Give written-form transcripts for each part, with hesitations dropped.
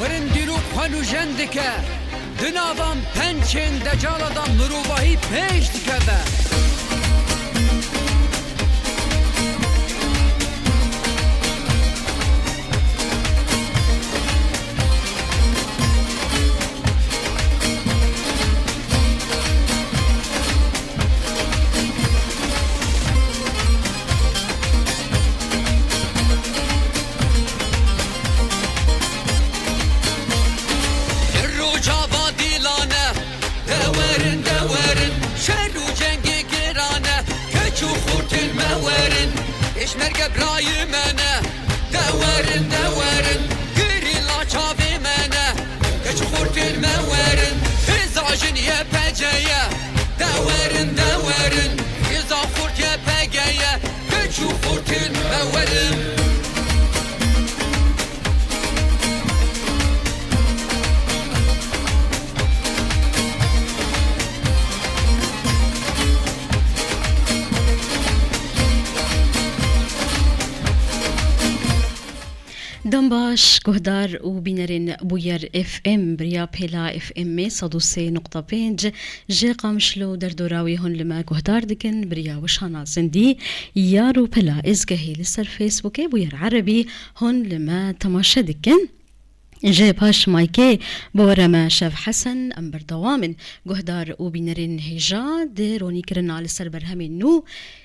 ورن دیرو خانو جندکه دناوام پنچین دجال آدم مروباهی پیش دکه مركب راي منا دوارن دوارن قري لا شافي منا كشخورت الموارن إزاجن يا بجايا دوارن دوارن إذا خورت يا بجايا كشخورت الموارن دنباش گهدار و بینرین بویر اف ام بریا پیلا اف ام 103.5 جه قامشلو در دوراوی هون لما گهدار دکن بریا وشانا زندی یارو پیلا ازگهی لسر فیسبوک بویر عربی هون لما تماشا دکن جه پاش مایکه بورما شف حسن ام بردوامن گهدار او بینرین هجا ده رونی کرن آل سر برهمین نو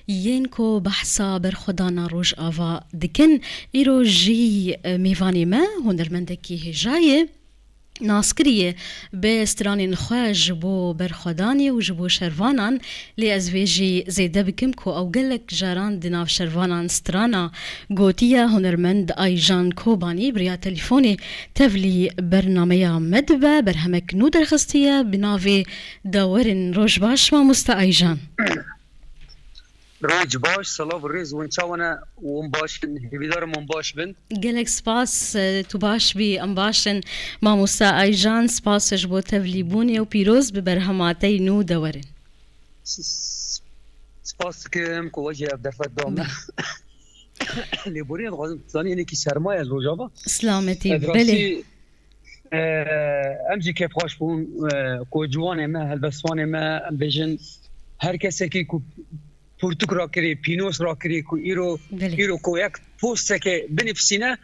ینکو بحثا بر خدانا روش آوا دکن ایرو جی میوانی ما هنرمندکی هجایه ناسکریه به استرانین خواه جبو برخودانی و جبو شروانان لی از ویجی زیده بکم که او گلک جاران دناف شروانان سترانا گوتیه هنرمند آیجان کوبانی بریا تلیفونی تفلی برنامه مدبه برهمک نو درخستیه بناوی داورین روش باش ما مستا آیجان روج باش صلاة الرز ونشاونا ونباشن هبيدار منباش بن گلک سپاس تو باش بی ام باشن ما مستا آیجان سپاس جبو تفلی بونی و پیروز ببرهماتی نو دورن سپاس كم كواجه بدفت دوما اللي بورين غازم ثاني انك سرمايه الرجابه سلامتي بله امجي كيف خوش بون كو جوان ما هالبسوان ما بيجن هر کسی که پورتوک را کری پینوس را کری کو ایرو کو یک پوسته که بنفسینه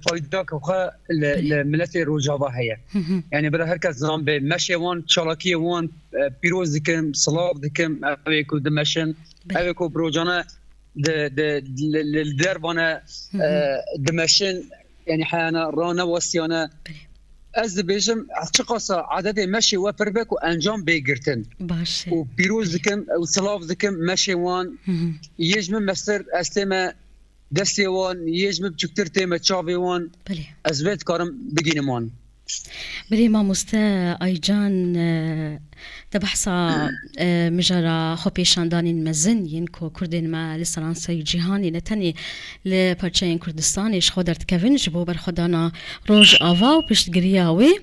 فایده که خواه لملت روجاوا هیا یعنی برای هر کس زمان به مشه وان چالاکی وان پیروز دکم صلاف دکم اوی کو دمشن اوی کو بروجانه للدر وانا دمشن يعني حانا رانا وسيانا از بیشم چقاسا عدد مشی و پربک و انجام بگیرتن باشه و پیروز دکم و سلاف دکم مشی وان یجم مستر استما دستی وان یجم بچکتر تیم چاوی وان بله از وقت کارم بگینم وان بلي ما مستا ايجان تبحثا مجرى خوبي شاندانين مزن ينكو كردين ما لسرانسي جيهاني نتني لبرچين كردستاني شخودرت كفن جبو برخدانا روج آوا و پشت گرياوي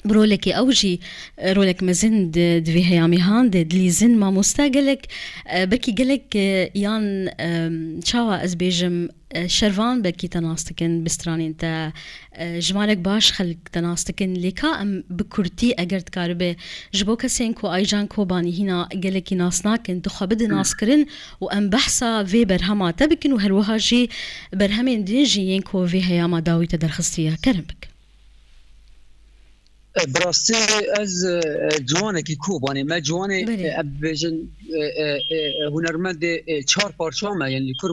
برولك اوجي رولك مزن دوي هيامي هان دليزن ما مستا قلك بكي قلك يان چاوا از بيجم شروان بكي تناستكن بسترانين تا جمالك باش خلق تناستكن ليكا ام بكرتي اگر تكاربه جبو كسين كو ايجان كوباني هنا قلكي ناسناكن تخبد ناسكرن و ام بحثا في برهما تبكن و هلوهاجي برهمين دينجي ينكو في هياما داوي تدرخستيها كرمك براستی از جوانکی کوبانی ما جوانی ابجن هنرمند چهار پارچامه یعنی کور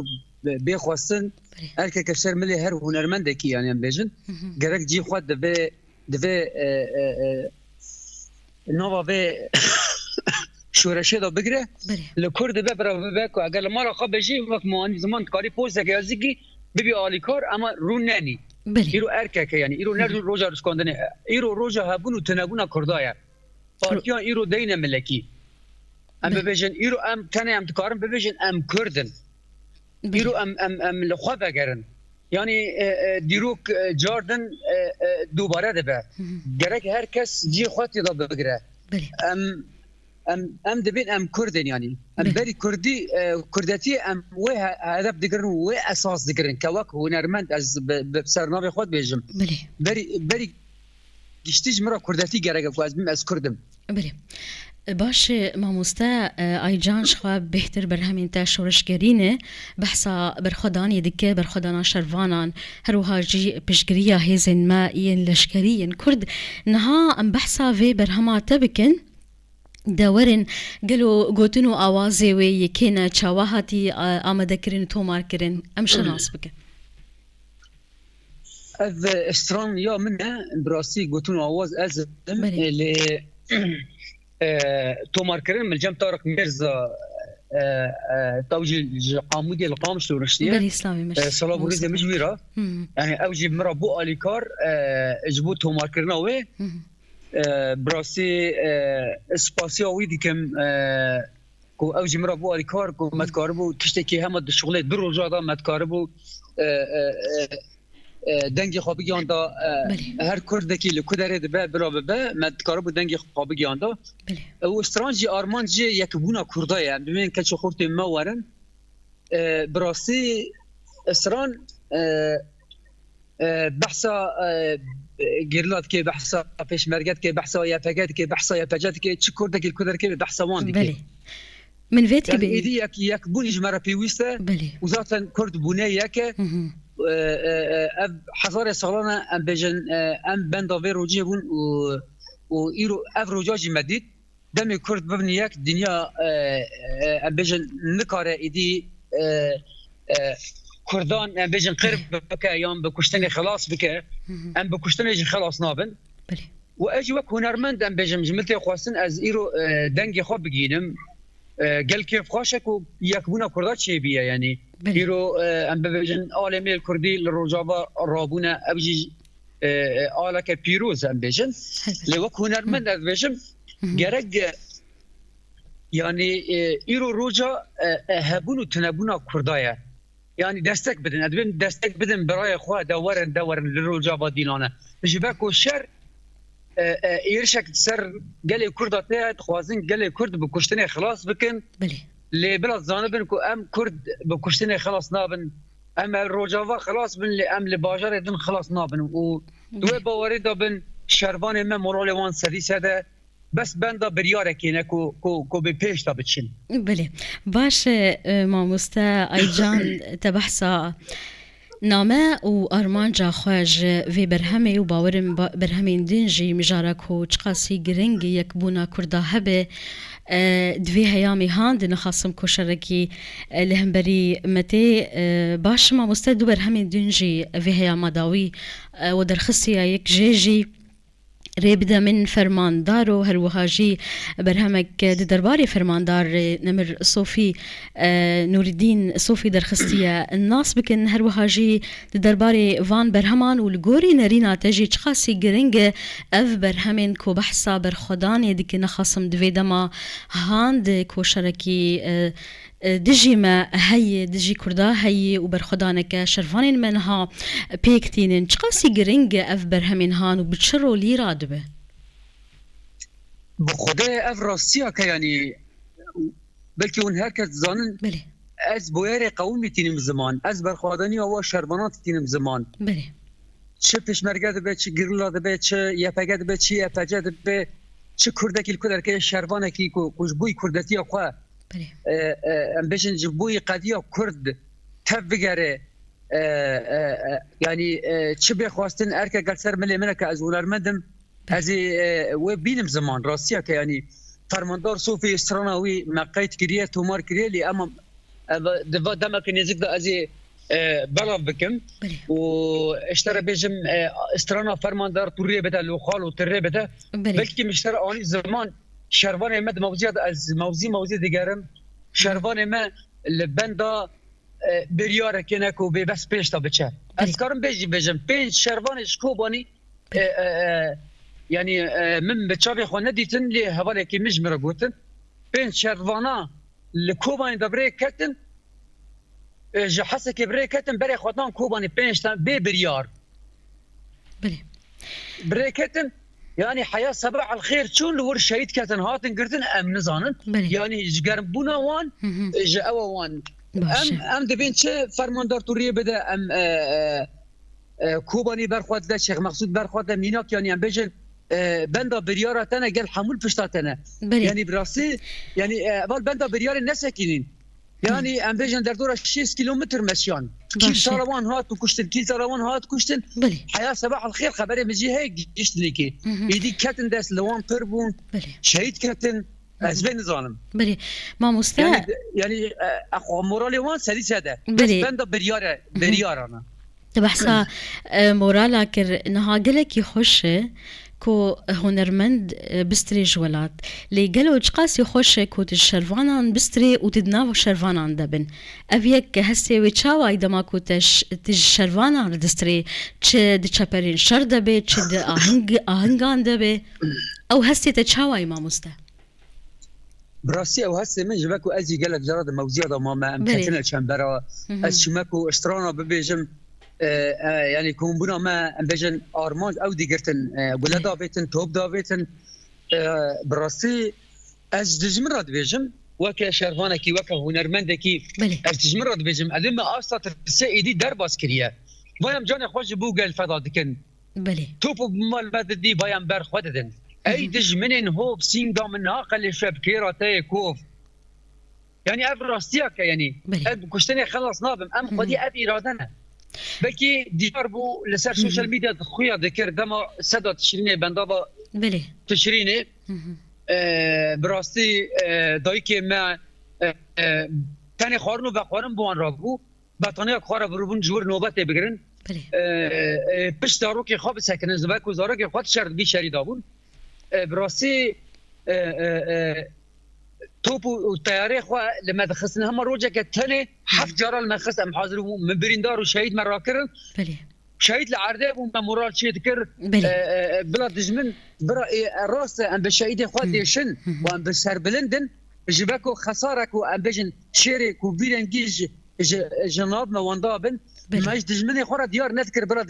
بخواستن هر که کشور ملی هر هنرمند کی یعنی ابجن گرک جی خود دو نوا به شورشه دا بگیره لکور دو برای بکو اگر ما را خواب بجی وقت موانی زمان کاری پوسته که ازیکی ببی آلی کار اما رو ننی ایرو ارکه یعنی ایرو نردون روژا رسکاندنه ایرو روژا هبون و تنبون کردایا پارتیان ایرو دین ملکی ام ببیجن ایرو ام تنه ام تکارم ببیجن ام کردن ایرو ام لخوا بگرن یعنی دیروک جاردن دوباره ده به گرک هر کس جی خواتی دا بگره ام ام دبين ام كردن يعني ام بله. بري كردي كردتي ام وها هدف دقرن و اساس دقرن كواك هنرمند از بسرنامه خود بيجم بله بري گشتیج مرا کردتی گرگه کو از بیم از کردم بله باش ماموستا آیجان شخواب بهتر بر همین تا شورشگرینه بحثا برخدان دکه برخدانا شروانان هروها جی پشگریا هیزن ما این لشکرین کرد نها ام بحثا وی برهما تبکن دورن قالوا قوتنو آوازي وي كينا تشاواهاتي آمده كرين تومار كرين ام شناس بك از استران یا منه براستی گوتون آواز از اللي تومار كرين من الجام طارق ميرزا توجي قامودي القامش ورشتيه بلي اسلامي مش صلاة بوريزة مجويرة يعني اوجي مرا بو اليكار اجبو تومار كرين اوي براسي اسباسياوي ديكم كو اوجي مرا بو اليكار كو متكاربو تشتكي هم الشغلات بالرجاده متكاربو دنگی خوابی گیاندا هر کردکی لکودره دبه بلا ببه مدکاربو دنگی خوابی گیاندا او استرانجی آرمانجی یک بونا کردای هم ببین که چه خورتی ما ورن براسی استران بحثا گرلات که بحثا پیشمرگت که بحثا یفگت که بحثا یفجت که چه کردکی لکودره که بحثا واندی که من فيت يعني ايدي یک بونی جمره پیوسته وزاتن کرد بونه یکه حضار سالانه ام بجن ام بنداوی روجی بون و ایرو اف روجاجی مدید دمی کرد ببنی یک دنیا ام بجن نکاره ایدی کردان ام بجن قرب بکه یا بکشتن خلاص بکه ام بکشتن جن خلاص نابن و اجی وک هنرمند ام بجن جملتی خواستن از ایرو دنگی خواب بگیرم قال كيف خاشك ويكبونا كردات شيبيه يعني يرو ام بجن عالمي الكردي للرجابه رابونا ابجي آلك بيروز ام بجن لو هنرمند از بجن جرج يعني يرو روجا هبونو تنبونا كردايا يعني دستك بدن ادبن دستك بدن براي خو دورن للرجابه دينانه جباكو شر ایرشک سر گلی کرد تا خوازن گلی کرد بکشتن خلاص بکن بله لی بلا زانبن کو ام کرد بکشتن خلاص نابن ام روجاوا خلاص بن لی ام لباجر دن خلاص نابن و دو باوری دابن شروان ما مورال وان سدی سده بس بندا بریاره کینه کو به پیش تا بچین بله باش ماموستا ایجان تبحثا نامه و آرمان جا خواج وی برهمه و باورم برهمین دنجی مجارک و چقاسی گرنگی یک بونا کرده هبه دوی هیامی هاند نخواستم کشرکی لهمبری متی باش ما مستدو برهمین دنجی وی هیام داوی و درخصی یک جیجی ريبدا من فرماندارو هروهاجي برهمك درباري فرماندار نمر صوفي نور الدين صوفي درخستية الناس بكن هروهاجي درباري فان برهمان والجوري نرينا تجي تخاسي جرينج اف برهمن كو بحثا برخدان يدك نخصم دويدما هاند كو شركي دجي ما هي دجي كردا هي وبرخدانك شرفانين منها بيكتين تقاسي جرينج اف برهمين هان وبتشرو لي رادبه بخدا اف راستيا يعني بلكي ون هكا زانن بله از بويري قومي تينم زمان از برخداني و شربانات تينم زمان بله چه پشمرگه به چه گیرلا به چه یپگه به چه یپجه به چه کردکی الکدر که شربانکی کو بوی کردتی خو ام بيجن جبوي قضيه كرد تفجره يعني تشبه خواستن اركا قالسر ملي منك از ولرمندم از وبينم زمان راسيه يعني فرماندار صوفي استرانوي مقيت كريه تومار كريه لي امام دما كان يزيد از بلغ بكم واشترى بيجم استرانا فرماندار توريه بدا لوخال وتريه بدا بلكي مشترى اني زمان شروان ما موزيات از موزي دیگرم شروان ما لبندا بریاره کنه کو به بس پیش تا بچه از کارم بجم پنج شروانش کوبانی يعني من بتشافي خو نديتن لي هذول كي مجمره قوتن بين شروانا لكوباني دبري كتن جحسك بري كتن بري خوتان كوباني بينش بي بريار بلي بري كتن يعني حياة صباح الخير شون لور شهيد كاتن هاتن قرتن ام نزانن يعني جقرم بونا وان جاوا وان ام دبين چه فرماندار توری بده ام کوبانی برخواد ده شیخ مقصود برخواد ده میناک يعني ام بجن بندا بريارتنا قال حمول پشتاتنا يعني براسي يعني اول بندا بريار نسكينين يعني ام بيجن در دور 6 كيلومتر مشيان كيل ساروان هات وكشتن كيل ساروان هات كشتن حياه صباح الخير خبري مجي هيك جشت ليكي يدي كاتن داس لوان تربون شهيد كاتن ازبين ظالم بلي ما مستا يعني اخو مورالي وان سديس هذا بس بندا بريار انا تبحثا مورالك انها قالك يخش كو هنرمند بستري جولات لي قالوا جقاس يخش كو تشرفانان بستري وتدناو شرفانان دبن افيك هسي ويتشاوا ايدا ما كو تشرفانان دستري تش دچپرين شر دبي تش اهنگان دبي او هسي تشاوا ما مستا براسي او هسي من جبكو ازي قالك جراد موزيا ما امكتنا شمبرا اشمكو اشترانا ببيجم يعني كومبونا ما بجن ارمانج او ديگرتن ولدا بيتن توب دا بيتن براسي از دجمرات بيجم وكا شرفانكي وكا هنرمندكي از دجمرات بيجم ادم اصلا تسيدي درباس كريا بايم جاني خوش بو قال فضا دكن بلي توب مال بددي بايم بر خوددن اي دجمنن هو بسين دام ناقل شب كيراتي كوف يعني افراستيك يعني كشتني خلص نابم ام خدي ابي ارادنا بلكي ديار بو لسر سوشيال ميديا خويا ذكر دما سدا تشريني بندابا بلي تشريني براستي دايكي ما تاني خارنو بخارن بوان رابو بطانيا خارا بروبون جور نوبت بگرن بلي پشت دارو که خواب سکنن زبک و زارا که خواد شرد بی شری دابون براستي توپ و طياره خو لما دخلنا هم روجا كتنه حف جرى المخص ام حاضر من بريندار وشهيد مراكر بلي شهيد العرداب ومورال شي ذكر بلا دجمن برا راس ام بالشهيد خو ديشن وام بسربلندن جبكو خسارك وام بجن شيرك وبيرنجيج جناب نواندابن ماش دجمن خو ديار نذكر برا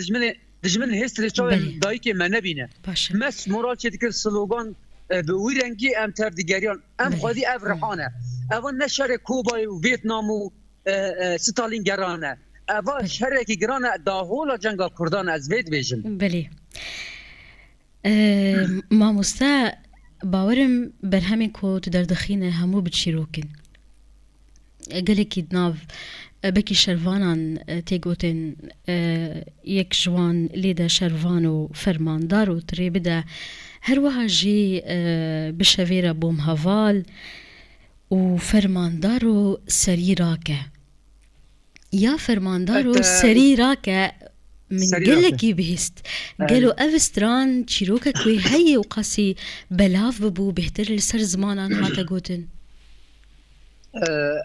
دجمن هيستري شو دايكي ما نبينا مس مورال شي ذكر سلوغان بويرنجي ام تردگریان ام خودی افرحانه اول نشر کوبا و ویتنام و ستالین گرانه اول شرکی گرانه داهولا جنگا کردان از وید بیجن بلی ما مستا باورم برهمی کو تدردخینه همو بچیروکن گلکی دناو بکی شروانان تیگوتن یک جوان لیده شروان و فرماندار و تری بده هر وها جي بشويرة بوم هفال وفرماندارو سري راكا يا فرماندارو سري راكا من قلكي بهست قالوا افستران تشيروكا كوي هي وقاسي بلاف ببو بهتر لسر زمانان هاتا قوتن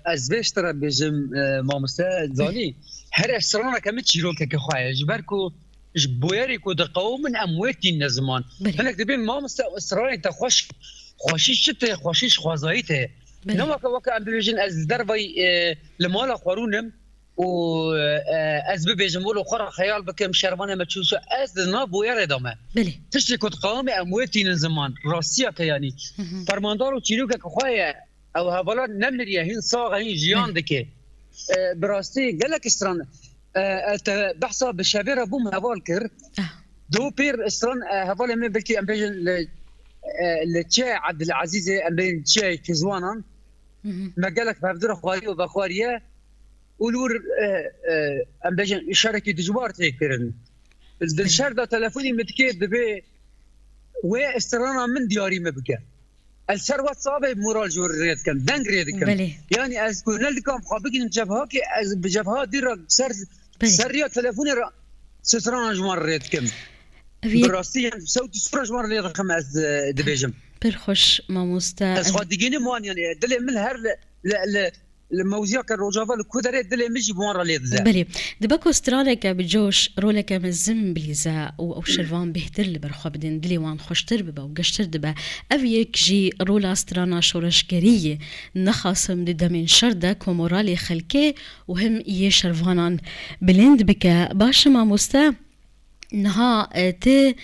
از بيشترا بيجم مامستا زاني هر استرانا كمت تشيروكا كخوايا جبركو بويري كو دقو من امواتي النزمان هناك دبين ما مستقرار انت خوشيش شتى خوشيش خوازايته نما وكا امبيجن از دربي لمالا خورونم و از بيجمولو خرا خيال بكم شرمانه ما تشوسو از نا بوير دامه بلي تشتي كنت قوامي امواتي النزمان راسيا يعني فرماندارو تشيروكا كخوايا او هبلا نمريا هين صاغ هين جيان دكي براستي قالك استران بحثا بشابير بوم هفالكر دو بير استران هفال من بلكي ام بيجن لتشا عبد العزيز ام بين تشا كزوانا ما قالك بهدر خواري وبخواريه ولور ام بيجن شركه دجوار تيكرن الشرده تليفوني متكيد بي و استرانا من دياري ما بقى الثروات صعبه مورال جور ريد كان دنگ ريد كان يعني از كورنل كام خابقين جبهه كي از بجبهه دير سريع تليفوني سترانا جمار ريد كم براسي صوت سترانا جمار ريد خمس دبيجم برخش ما مستا از خادگینی موان يعني دل من هر الموزيا كان روجافا الكودري دل مش بوان راليد بلي دبكو استرالك بجوش رولك مزم بليزا او شرفان بهتر لبرخو بدين دلي وان خوشتر ببا وقشتر دبا افيك جي رولا استرانا شورشگريه نخاصم دد من شردك ومورالي خلكي وهم يه شرفانان بلند بك باش ما مستا نها ته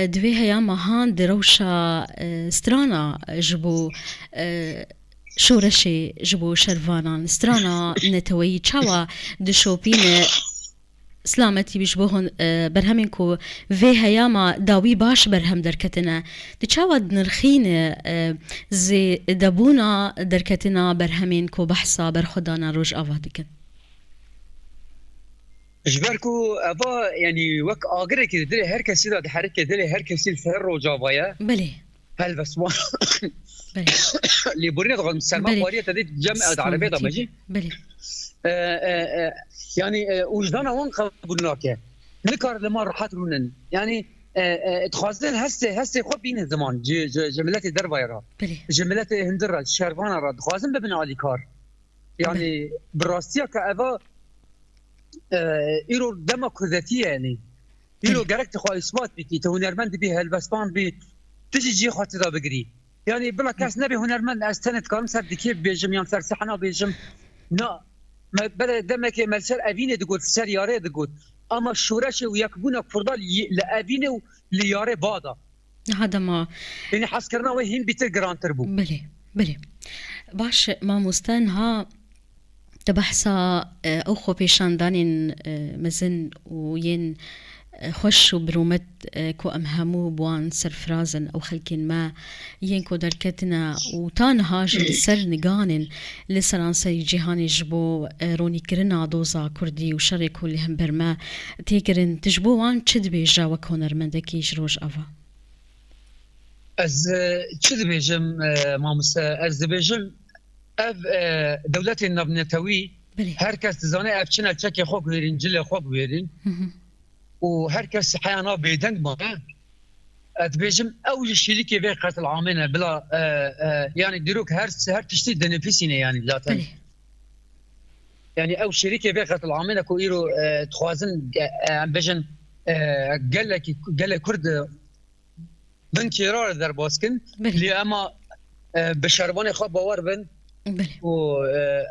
دوی هیا ماهان دروشا سترانا جبو شورشي جبو شروانان سترانا نتوي چاوا دشوپین سلامتی بجبوهن برهمین کو وی هیاما داوی باش برهم درکتنا دچاوا نرخین زی دبونا درکتنا برهمین کو بحثا برخدانا روج آوادکن جبركو ابا يعني وك اجري كده دلي هر كسي ده حركه دلي هر كسي الفر وجافايا بلي هل بس ما بلي اللي بورينا تقول مسلمه قاريه تدي جمع العربيه ده ماشي بلي يعني وجدانا وين قبلناك نكر لما راحت رونن يعني تخازن هسه خو بين الزمان جملات دربايرا جملات هندرة شرفانا راد خازن ببن علي كار يعني براستيا كأبا ایرو دموکراتیه یعنی ایرو گرک تخواه اثبات بکی تو هنرمند بی هلبستان بی تجی جی خواهد دا بگری یعنی بلا کس نبی هنرمند از تنت کارم سر دیکی بیجم یا سر سحنا بیجم نه بلا دمک ملسر اوینه دگود سر یاره دگود اما شورش و یکبونه کفردال لأوینه و لیاره بادا هذا ما یعنی حس کرنا و هین بیتر گرانتر بو بله باش ما مستنها تبحثا او خو پیشاندانین مزن و ین خوش و برومت كو امهمو بوان سرفرازن او خلكين ما ين كو دركتنا و تانها جل سر نقانن لسرانسي جيهاني جبو روني كرنا دوزا كردي و شركو اللي هم برما تيكرن تجبو وان چد بيجا وكونر مندكي جروج افا از چد بيجم ماموسا از بيجم اف دولت نبنتوي هر کس زانه اف چنل چک خوب ويرين جل خوب ويرين و هر کس حيانا بيدنگ ما اتبيجم اول شريكي بي قتل عامنا بلا يعني ديروك هر تشتي دنفسينه يعني ذاتن يعني او شريكي بي قتل عامنا كو ايرو تخوازن بيجن قال كرد بن كيرار در باسكن لي اما بشربان خواب باور بن و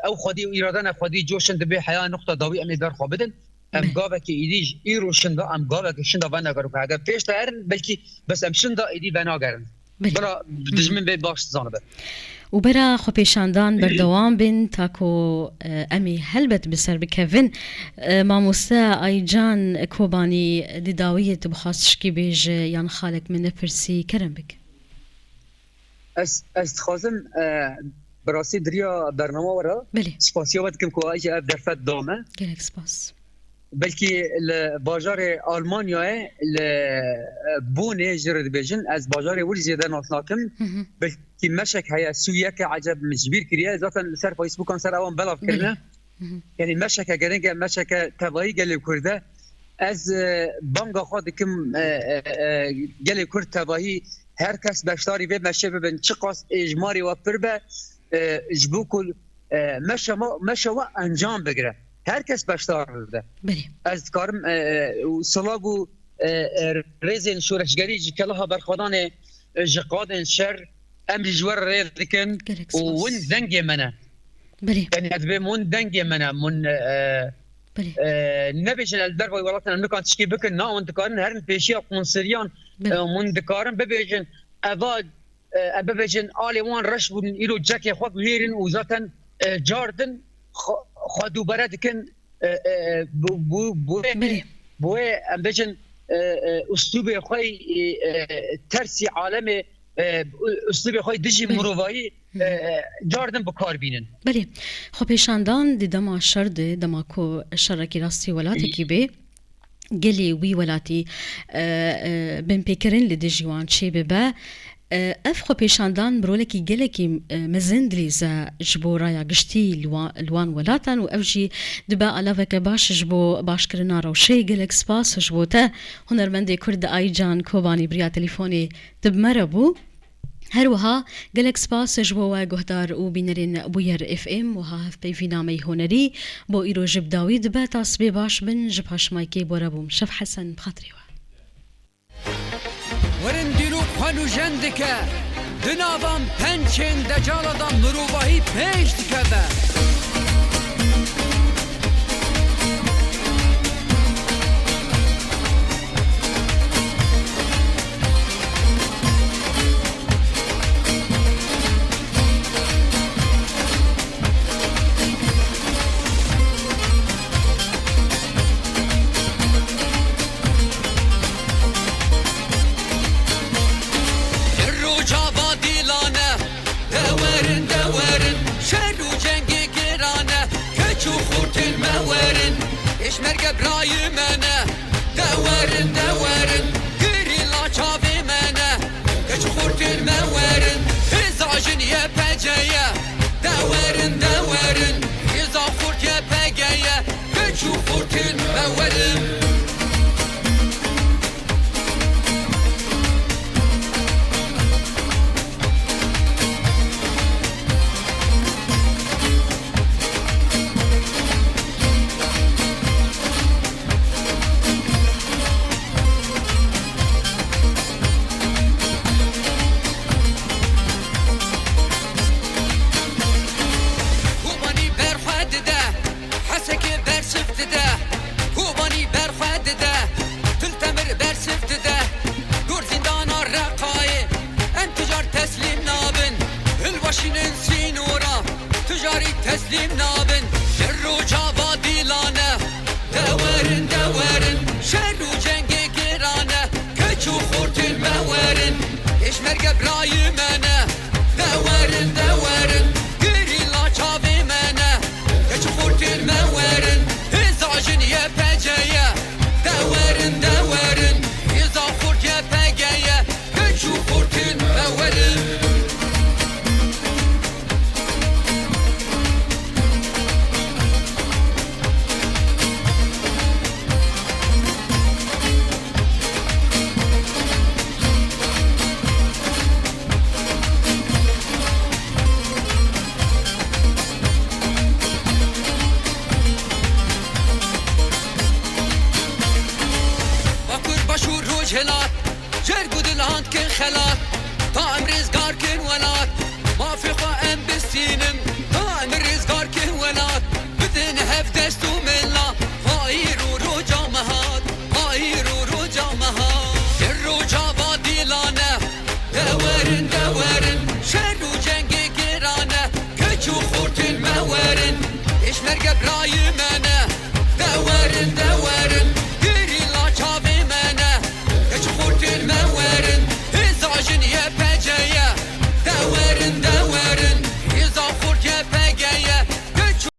او خودی و ایرادان خودی جوشن دبی حیا نقطه داوی امی در خواب بدن ام گاوه که ایدی ایرو شندا ام گاوه که شندا بنا گرو که اگر پیش ترن بلکی بس ام شندا ایدی بنا گرن برا دجمن به باش زانبه و برا خو پیشاندان بردوام بن تاکو امی هلبت بسر بکوین ماموسا ایجان کوبانی دی داویت بخواستش کی بیج یان خالق من نفرسی کرم بک از خازم براسي دريا برنامج ورا سپاسيا بدكم كو اجي اف درفت دامه گلک سپاس بلكي الباجار المانيا بونه جرد بيجن از باجار ول زياده نطلاقم بلكي مشك هي سويه كعجب مجبير كريا ذاتا سر فيسبوك كان سر اون بلاف كرنا يعني مشك جرنجا مشك تباي قال كرده از بانگا خودكم قال كرد تباهي هر کس بشتاری به مشه ببین چه قاس اجماری و پربه جبوکل مشه و انجام بگیره هر کس بشتار بده از کارم سلاگو ریزین شورشگری جکلها برخوادان جقادن شر امری جور ریز دکن و ون دنگ منه یعنی ادبه من دنگ منه من نبیشن الدر وی ولاتن امکان تشکی بکن نا من دکارن هرن پیشی قنصریان من دکارن ببیجن اواد ببیجن آلی وان رش بودن ایرو جاکی خواب هیرن و ذاتن جاردن خودو برد کن بوی ببیجن اسلوب خوی ترسی عالم اسلوب خوی دجی مروایی جاردن بکار بینن بله خب پیشاندان دی دما شرده دما کو شرکی راستی ولاتی کی به گلی وی ولاتی بن پیکرین لدجوان چی به اف خو پیشاندان برولکی گلکی مزندلیزا جبورا گشتی لوان ولاتن و افجی دبا علاوه که باش جبو باش کرنا روشی گلک سپاس جبوته هنرمند کرد ایجان کوبانی بریا تلفونی دب مربو هروها گلک سپاس جبوا گهدار و بینرین بویر اف ام و ها في فينامي هنري بو ايرو جب داويد باtas بباش بن جبهاش مايكي بورابوم شف حسن بخاطري ورنديرو خانو جندك دناوام پنچن دجالادام مروباهی پیش دکده مرگ برای منه دورن دورن گری لا چاوی منه کچ خورتن مورن ازاجن یه پجیه دورن دورن ازا خورت یه پگیه کچو خورتن مورن başının sinura tücari teslim nabın şerru cava dilane deverin deverin şerru cenge girane keçu khurtin meverin eşmerge brayı mene deverin deverin giri la çavi mene keçu khurtin meverin izacın ye peceye deverin deverin iza khurt ye pegeye keçu khurtin meverin جلات جرقود الهند كن خلات طعم رزقار كن ولات ما في قائم بالسينم طعم رزقار كن ولات بدن هفدست وملا غاير ورجا مهات غاير ورجا مهات الرجا باديلانه دورن دورن شرو جنگي كيرانه كچو خورتن مورن ايش مرقب راي منه دورن دورن